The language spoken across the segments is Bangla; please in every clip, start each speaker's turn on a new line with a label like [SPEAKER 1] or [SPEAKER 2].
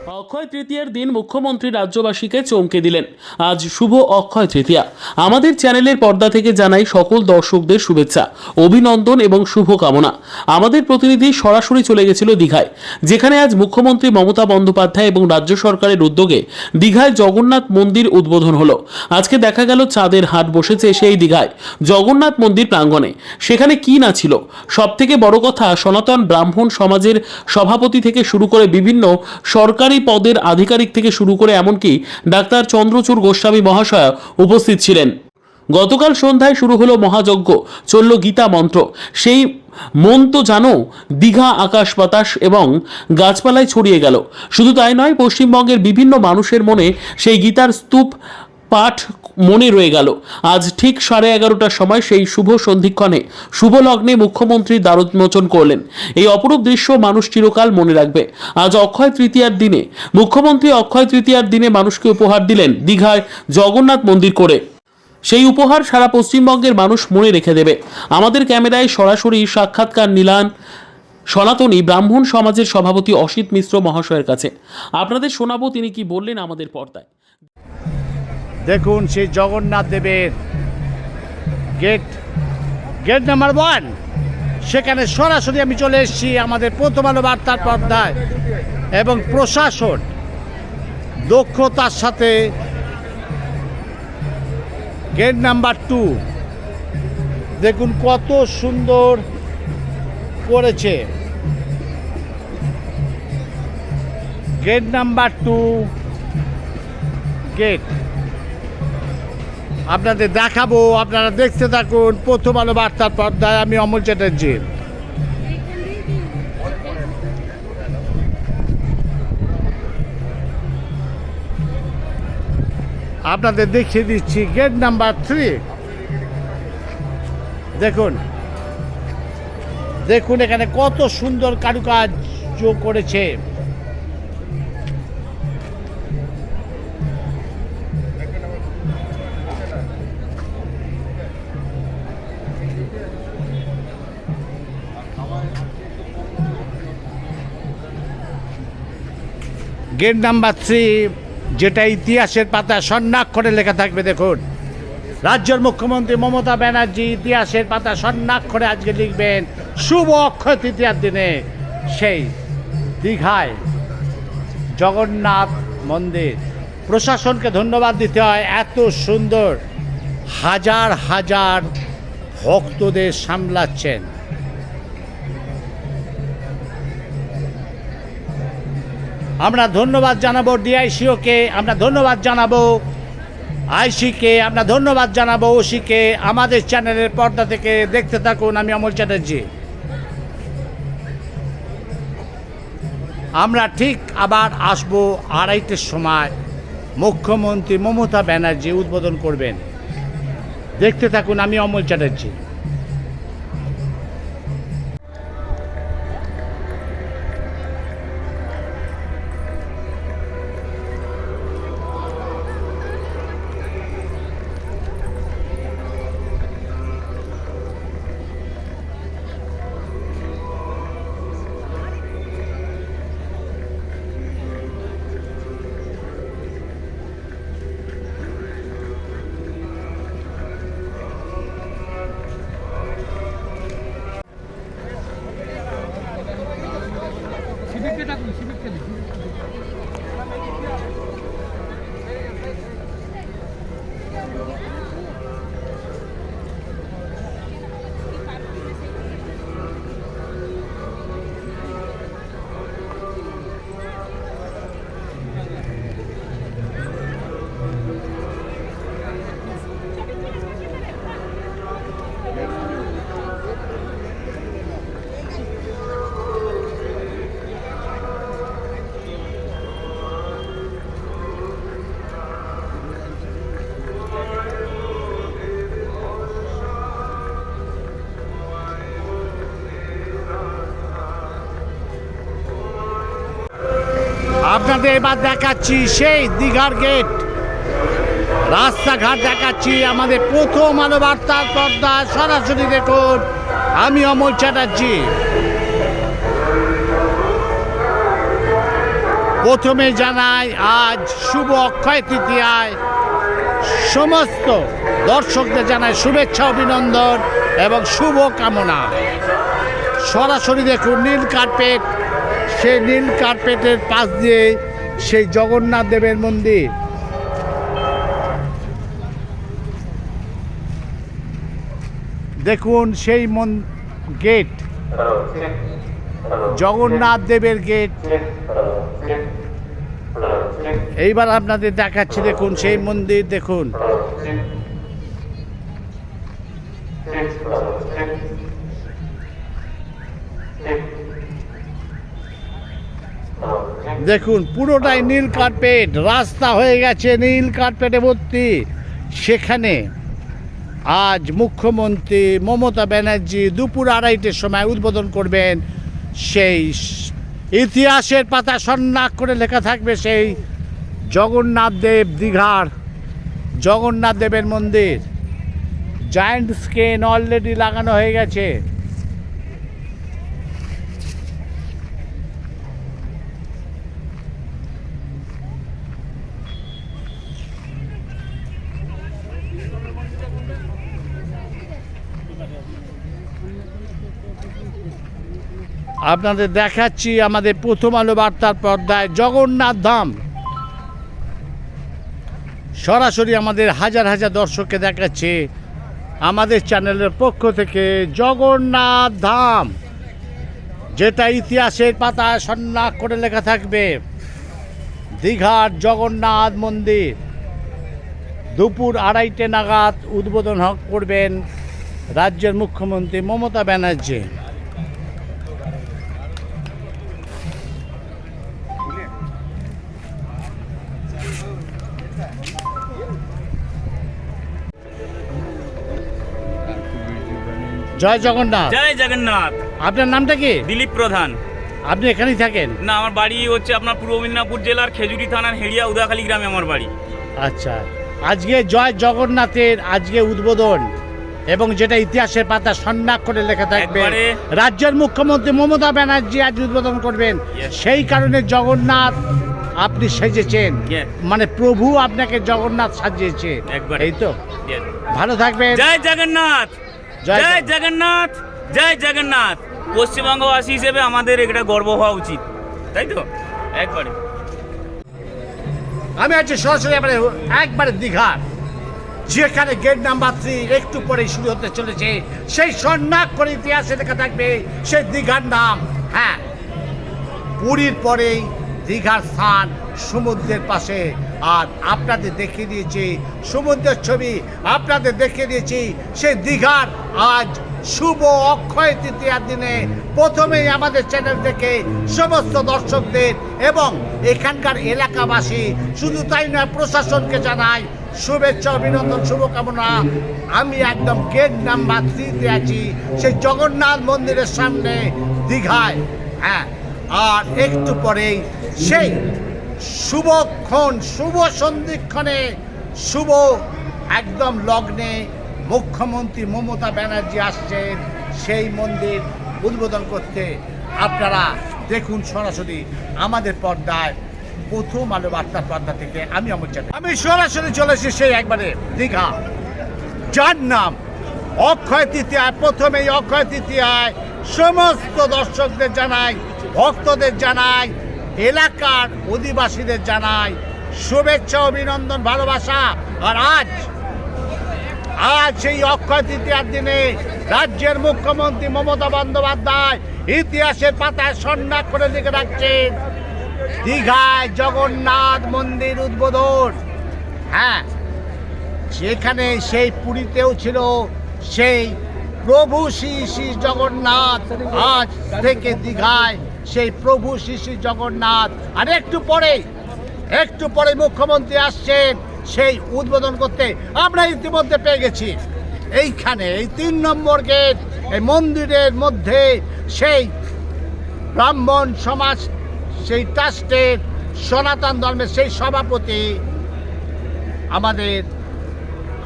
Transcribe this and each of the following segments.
[SPEAKER 1] অক্ষয় তৃতীয়ার দিন মুখ্যমন্ত্রী রাজ্যবাসীকে চমকে দিলেন। আজ শুভ অক্ষয় তৃতীয়া। আমাদের চ্যানেলের পর্দা থেকে জানাই সকল দর্শকদের শুভেচ্ছা, অভিনন্দন এবং শুভকামনা। আমাদের প্রতিনিধি সরাসরি চলে গেছিল দীঘায়, যেখানে আজ মুখ্যমন্ত্রী মমতা বন্দ্যোপাধ্যায় এবং রাজ্য সরকারের উদ্যোগে দীঘায় জগন্নাথ মন্দির উদ্বোধন হলো। আজকে দেখা গেল চাঁদের হাট বসেছে সেই দীঘায় জগন্নাথ মন্দির প্রাঙ্গণে। সেখানে কি না ছিল, সব থেকে বড় কথা, সনাতন ব্রাহ্মণ সমাজের সভাপতি থেকে শুরু করে বিভিন্ন সরকারি পদের আধিকারিক থেকে শুরু করে এমনকি ডাক্তার চন্দ্রচূড় গোস্বামী মহাশয় উপস্থিত ছিলেন। গতকাল সন্ধ্যায় শুরু হলো মহাযজ্ঞ, চলল গীতা মন্ত্র। সেই মন তো জানো, দীঘা আকাশ বাতাস এবং গাছপালায় ছড়িয়ে গেল। শুধু তাই নয়, পশ্চিমবঙ্গের বিভিন্ন মানুষের মনে সেই গীতার স্তূপ পাঠ মনে রয়ে গেল। আজ ঠিক 11:30টার সময় সেই শুভ সন্ধিক্ষণে শুভ লগ্নে মুখ্যমন্ত্রী দ্বারোন্মোচন করলেন। এই অপরূপ দৃশ্য মানুষ চিরকাল মনে রাখবে। আজ অক্ষয় তৃতীয়ার দিনে মুখ্যমন্ত্রী অক্ষয় তৃতীয়ার দিনে মানুষকে উপহার দিলেন দীঘায় জগন্নাথ মন্দির করে। সেই উপহার সারা পশ্চিমবঙ্গের মানুষ মনে রেখে দেবে। আমাদের ক্যামেরায় সরাসরি সাক্ষাৎকার নিলাম সনাতনী ব্রাহ্মণ সমাজের সভাপতি অসিত মিশ্র মহাশয়ের কাছে। আপনাদের শোনাবো তিনি কি বললেন আমাদের পর্দায়।
[SPEAKER 2] দেখুন সেই জগন্নাথ দেবের গেট নাম্বার 1, সেখানে সরাসরি আমি চলে এসেছি আমাদের প্রথম আলো বার্তার পর্দায়, এবং প্রশাসন দক্ষতার সাথে গেট নাম্বার 2 দেখুন কত সুন্দর করেছে। গেট নাম্বার 2 গেট আপনাদের দেখাবো, আপনারা দেখতে থাকুন প্রথম আলো বার্তার পর্দায়। আমি অমল চ্যাটার্জি। আপনাদের দেখিয়ে দিচ্ছি গেট নাম্বার 3। দেখুন দেখুন এখানে কত সুন্দর কারুকার্য করেছে। গেট নাম্বার 3, যেটা ইতিহাসের পাতায় স্বর্ণাক্ষরে লেখা থাকবে। দেখুন রাজ্যের মুখ্যমন্ত্রী মমতা ব্যানার্জি ইতিহাসের পাতায় স্বর্ণাক্ষরে আজকে লিখবেন শুভ অক্ষয় তৃতীয়ার দিনে সেই দীঘায় জগন্নাথ মন্দির। প্রশাসনকে ধন্যবাদ দিতে হয়, এত সুন্দর হাজার হাজার ভক্তদের সামলাচ্ছেন। আমরা ধন্যবাদ জানাবো ডিআইসিওকে, আমরা ধন্যবাদ জানাবো আইসিকে, আমরা ধন্যবাদ জানাবো ওসিকে। আমাদের চ্যানেলের পর্দা থেকে দেখতে থাকুন। আমি অমল চ্যাটার্জি। আমরা ঠিক আবার আসবো 2:30টার সময়। মুখ্যমন্ত্রী মমতা ব্যানার্জি উদ্বোধন করবেন। দেখতে থাকুন। আমি অমল চ্যাটার্জি। আপনাদের এবার দেখাচ্ছি সেই দীঘার গেট, রাস্তাঘাট দেখাচ্ছি আমাদের প্রথম আলো বার্তার পর্দা। সরাসরি দেখুন। আমি অমল চ্যাটার্জি। প্রথমে জানাই আজ শুভ অক্ষয় তৃতীয়ায় সমস্ত দর্শকদের জানাই শুভেচ্ছা অভিনন্দন এবং শুভ কামনা। সরাসরি দেখুন নীল কার্পেট, সেই নীল কার্পেটের পাশ দিয়ে সেই জগন্নাথ দেবের মন্দির। দেখুন সেই গেট, জগন্নাথ দেবের গেট। এইবার আপনাদের দেখাচ্ছি, দেখুন সেই মন্দির। দেখুন দেখুন পুরোটাই নীল কার্পেট, রাস্তা হয়ে গেছে নীল কার্পেটে ভর্তি। সেখানে আজ মুখ্যমন্ত্রী মমতা ব্যানার্জি দুপুর 2:30টার সময় উদ্বোধন করবেন। সেই ইতিহাসের পাতা স্বর্ণাক্ষরে করে লেখা থাকবে সেই জগন্নাথ দেব, দীঘার জগন্নাথ দেবের মন্দির। জায়ান্ট স্ক্রিন অলরেডি লাগানো হয়ে গেছে। আপনাদের দেখাচ্ছি আমাদের প্রথম আলো বার্তার পর্দায় জগন্নাথ ধাম। সরাসরি আমাদের হাজার হাজার দর্শককে দেখাচ্ছে আমাদের চ্যানেলের পক্ষ থেকে জগন্নাথ ধাম, যেটা ইতিহাসের পাতায় স্বর্ণাক্ষরে করে লেখা থাকবে দীঘার জগন্নাথ মন্দির। দুপুর 2:30 নাগাদ উদ্বোধন করবেন রাজ্যের মুখ্যমন্ত্রী মমতা ব্যানার্জি। জয় জগন্নাথ।
[SPEAKER 3] জয় জগন্নাথ।
[SPEAKER 2] আপনার নামটা কি?
[SPEAKER 3] দিলীপ প্রধান।
[SPEAKER 2] আপনি এখানেই থাকেন?
[SPEAKER 3] না, আমার বাড়ি হচ্ছে আপনার পূর্ব মেদিনীপুর জেলার খেজুরি থানার হেড়িয়া উদাখালী গ্রামে আমার বাড়ি।
[SPEAKER 2] আচ্ছা, আজকে জয় জগন্নাথের আজকে উদ্বোধন, এবং যেটা ইতিহাসের পাতা স্বর্ণাক্ষরে লেখা থাকবে
[SPEAKER 3] একবারে।
[SPEAKER 2] রাজ্যের মুখ্যমন্ত্রী মমতা ব্যানার্জি আজ উদ্বোধন করবেন।
[SPEAKER 3] Yes.
[SPEAKER 2] সেই কারণে জগন্নাথ আপনি সেজেছেন।
[SPEAKER 3] Yes.
[SPEAKER 2] মানে প্রভু আপনাকে জগন্নাথ সাজিয়েছে।
[SPEAKER 3] একবারে।
[SPEAKER 2] এই তো,
[SPEAKER 3] Yes.
[SPEAKER 2] ভালো থাকবেন।
[SPEAKER 3] জয় জগন্নাথ।
[SPEAKER 2] জয়
[SPEAKER 3] জয় জগন্নাথ। জয় জগন্নাথ। পশ্চিমবঙ্গবাসী হিসেবে আমাদের এটা গর্ব হওয়া উচিত, তাই তো? একবারে।
[SPEAKER 2] আমি আছি সরাসরি একবারে দীঘার, যেখানে গেট নাম্বার 3 একটু পরেই শুরু হতে চলেছে। সেই স্বর্ণাক্ষরে ইতিহাসে লেখা থাকবে সেই দীঘার নাম। হ্যাঁ, পুরীর পরেই দীঘার স্থান সমুদ্রের পাশে। আর আপনাদের দেখিয়ে দিয়েছি সমুদ্রের ছবি, আপনাদের দেখিয়ে দিয়েছি সেই দীঘার আজ শুভ অক্ষয় তৃতীয়ার দিনে প্রথমেই আমাদের চ্যানেল থেকে সমস্ত দর্শকদের এবং এখানকার এলাকাবাসী, শুধু তাই নয় প্রশাসনকে জানাই শুভেচ্ছা অভিনন্দন শুভকামনা। আমি একদম গেট নাম্বার 3-তে আছি, সেই জগন্নাথ মন্দিরের সামনে দীঘায়। হ্যাঁ, আর একটু পরেই সেই শুভক্ষণ, শুভ সন্ধিক্ষণে, শুভ একদম লগ্নে মুখ্যমন্ত্রী মমতা ব্যানার্জি আসছেন সেই মন্দির উদ্বোধন করতে। আপনারা দেখুন সরাসরি আমাদের পর্দায়, প্রথম আলো বার্তার পর্দা থেকে। আমি অমর চ্যানেল, আমি সরাসরি চলে এসেছি সেই একবারে দীঘা, যার নাম অক্ষয় তৃতীয়ায়। প্রথমেই অক্ষয় তৃতীয়ায় সমস্ত দর্শকদের জানাই, ভক্তদের জানাই, এলাকার অধিবাসীদের জানাই শুভেচ্ছা অভিনন্দন ভালোবাসা। আর আজ সেই অক্ষয় তৃতীয়ার দিনে রাজ্যের মুখ্যমন্ত্রী মমতা বন্দ্যোপাধ্যায় ইতিহাসের পাতায় স্বর্ণাক্ষরে লিখে রাখছেন দীঘায় জগন্নাথ মন্দির উদ্বোধন। হ্যাঁ, সেখানে সেই পুরীতেও ছিল সেই প্রভু শ্রী শ্রী জগন্নাথ, আজ থেকে দীঘায় সেই প্রভু শ্রী শ্রী জগন্নাথ। আর একটু পরে মুখ্যমন্ত্রী আসছেন সেই উদ্বোধন করতে। আমরা ইতিমধ্যে পেয়ে গেছি এইখানে এই 3 নম্বর গেট, এই মন্দিরের মধ্যে সেই ব্রাহ্মণ সমাজ, সেই ট্রাস্টের সনাতন ধর্মের সেই সভাপতি আমাদের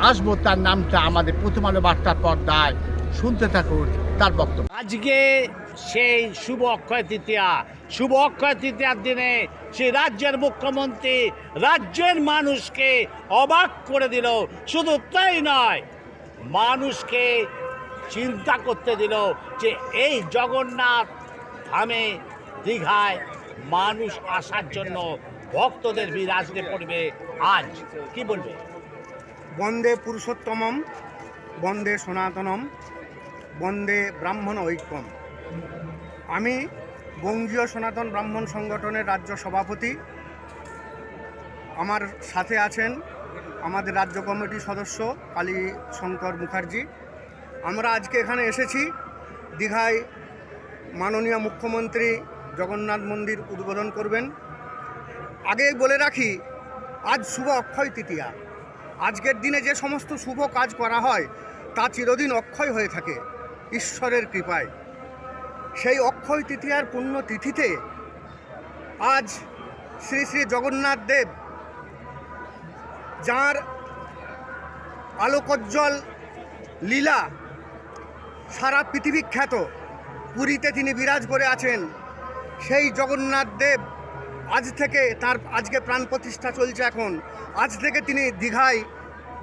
[SPEAKER 2] আসবো, তার নামটা আমাদের প্রথম আলো বার্তার পর্দায় শুনতে থাকুন তার বক্তব্য। আজকে সেই শুভ অক্ষয় তৃতীয়া, শুভ অক্ষয় তৃতীয়ার দিনে সেই রাজ্যের মুখ্যমন্ত্রী রাজ্যের মানুষকে অবাক করে দিল। শুধু তাই নয়, মানুষকে চিন্তা করতে দিল যে এই জগন্নাথ ধামে দীঘায় মানুষ আসার জন্য ভক্তদের ভিড় আসতে পড়বে। আজ কি বলবে?
[SPEAKER 4] বন্দে পুরুষোত্তমম, বন্দে সনাতনম, বন্দে ব্রাহ্মণ ঐক্যম। আমি বঙ্গীয় সনাতন ব্রাহ্মণ সংগঠনের রাজ্য সভাপতি। আমার সাথে আছেন আমাদের রাজ্য কমিটির সদস্য কালী শঙ্কর মুখার্জি। আমরা আজকে এখানে এসেছি দীঘায় মাননীয় মুখ্যমন্ত্রী জগন্নাথ মন্দির উদ্বোধন করবেন। আগে বলে রাখি, আজ শুভ অক্ষয় তৃতীয়া। আজকের দিনে যে সমস্ত শুভ কাজ করা হয় তা চিরদিন অক্ষয় হয়ে থাকে ঈশ্বরের কৃপায়। সেই অক্ষয় তৃতীয়ার পুণ্য তিথিতে আজ শ্রী শ্রী জগন্নাথ দেব, যাঁর আলোকোজ্জ্বল লীলা সারা পৃথিবী খ্যাত, পুরীতে তিনি বিরাজ করে আছেন। সেই জগন্নাথ দেব আজ থেকে তার আজকে প্রাণ প্রতিষ্ঠা চলছে। এখন আজ থেকে তিনি দীঘায়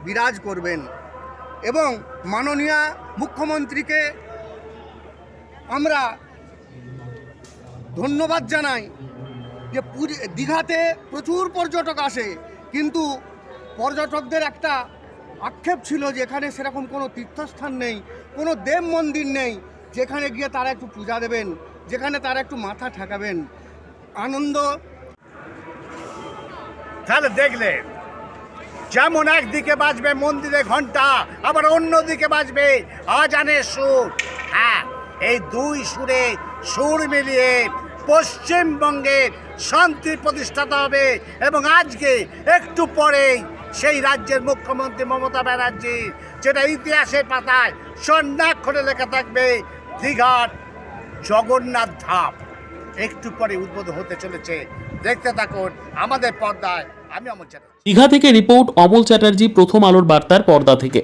[SPEAKER 4] বিরাজ করবেন এবং মাননীয় মুখ্যমন্ত্রীকে আমরা ধন্যবাদ জানাই যে পুরী দীঘাতে প্রচুর পর্যটক আসে, কিন্তু পর্যটকদের একটা আক্ষেপ ছিল যে এখানে সেরকম কোনো তীর্থস্থান নেই, কোনো দেব মন্দির নেই যেখানে গিয়ে তারা একটু পূজা দেবেন, যেখানে তারা একটু মাথা ঠেকাবেন। আনন্দ
[SPEAKER 2] তাহলে দেখলেন, যেমন একদিকে বাজবে মন্দিরে ঘন্টা, আবার অন্যদিকে বাজবে আজানের সুর। হ্যাঁ, এই দুই সুর মিলিয়ে পশ্চিমবঙ্গের শান্তি প্রতিষ্ঠাতা হবে। এবং আজকে একটু পরেই সেই রাজ্যের মুখ্যমন্ত্রী মমতা ব্যানার্জি, যেটা ইতিহাসের পাতায় স্বর্ণাক্ষরে লেখা থাকবে, দীঘার জগন্নাথ ধাম একটু পরে উদ্বোধন হতে চলেছে। দেখতে থাকুন আমাদের পর্দায়। আমি অমল চ্যাটার্জি।
[SPEAKER 1] দীঘা থেকে রিপোর্ট অমল চ্যাটার্জি, প্রথম আলোর বার্তার পর্দা থেকে।